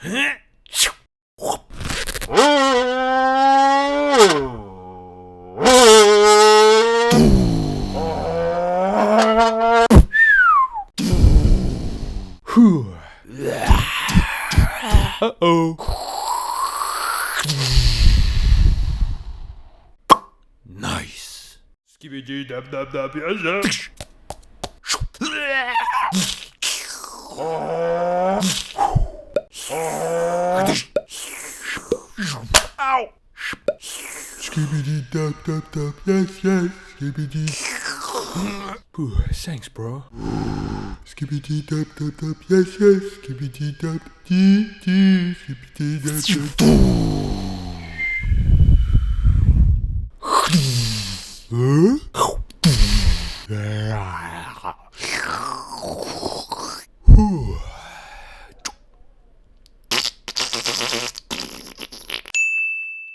Uh-oh. Nice. Skibidi dab dab dab, yes sir. Ow! Skibidi dab dab dab, yes yes. Skibidi. Thanks, bro. Skibidi dab dab dab, yes yes. Skibidi dab dee dee. Skibidi dab dab dee. Huh?